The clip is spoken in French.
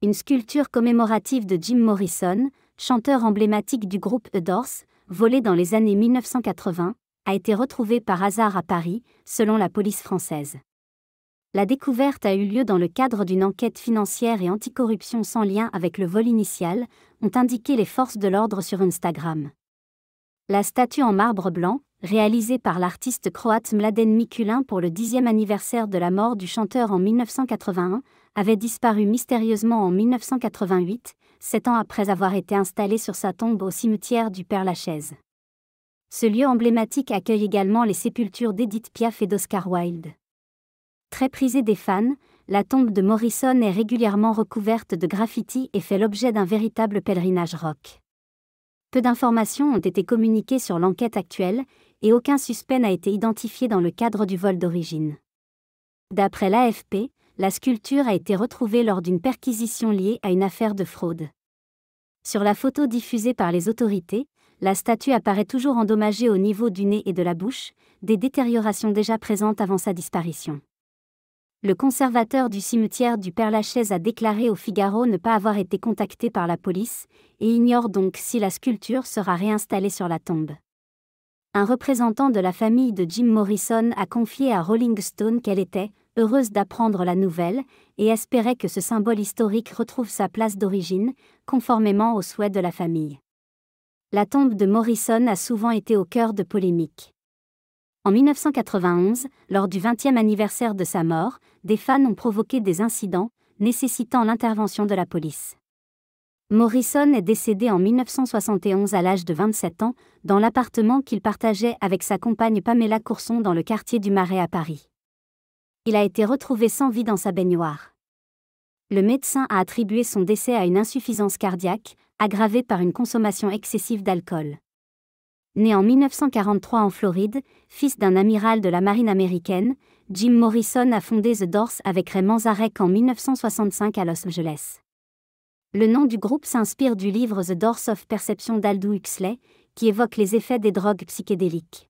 Une sculpture commémorative de Jim Morrison, chanteur emblématique du groupe The Doors, volée dans les années 1980, a été retrouvée par hasard à Paris, selon la police française. La découverte a eu lieu dans le cadre d'une enquête financière et anticorruption sans lien avec le vol initial, ont indiqué les forces de l'ordre sur Instagram. La statue en marbre blanc, réalisée par l'artiste croate Mladen Mikulin pour le 10e anniversaire de la mort du chanteur en 1981, avait disparu mystérieusement en 1988, 7 ans après avoir été installée sur sa tombe au cimetière du Père-Lachaise. Ce lieu emblématique accueille également les sépultures d'Edith Piaf et d'Oscar Wilde. Très prisée des fans, la tombe de Morrison est régulièrement recouverte de graffitis et fait l'objet d'un véritable pèlerinage rock. Peu d'informations ont été communiquées sur l'enquête actuelle, et aucun suspect n'a été identifié dans le cadre du vol d'origine. D'après l'AFP, la sculpture a été retrouvée lors d'une perquisition liée à une affaire de fraude. Sur la photo diffusée par les autorités, la statue apparaît toujours endommagée au niveau du nez et de la bouche, des détériorations déjà présentes avant sa disparition. Le conservateur du cimetière du Père-Lachaise a déclaré au Figaro ne pas avoir été contacté par la police, et ignore donc si la sculpture sera réinstallée sur la tombe. Un représentant de la famille de Jim Morrison a confié à Rolling Stone qu'elle était « heureuse d'apprendre la nouvelle » et espérait que ce symbole historique retrouve sa place d'origine, conformément aux souhaits de la famille. La tombe de Morrison a souvent été au cœur de polémiques. En 1991, lors du 20e anniversaire de sa mort, des fans ont provoqué des incidents, nécessitant l'intervention de la police. Morrison est décédé en 1971 à l'âge de 27 ans, dans l'appartement qu'il partageait avec sa compagne Pamela Courson dans le quartier du Marais à Paris. Il a été retrouvé sans vie dans sa baignoire. Le médecin a attribué son décès à une insuffisance cardiaque, aggravée par une consommation excessive d'alcool. Né en 1943 en Floride, fils d'un amiral de la marine américaine, Jim Morrison a fondé The Doors avec Ray Manzarek en 1965 à Los Angeles. Le nom du groupe s'inspire du livre The Doors of Perception d'Aldous Huxley, qui évoque les effets des drogues psychédéliques.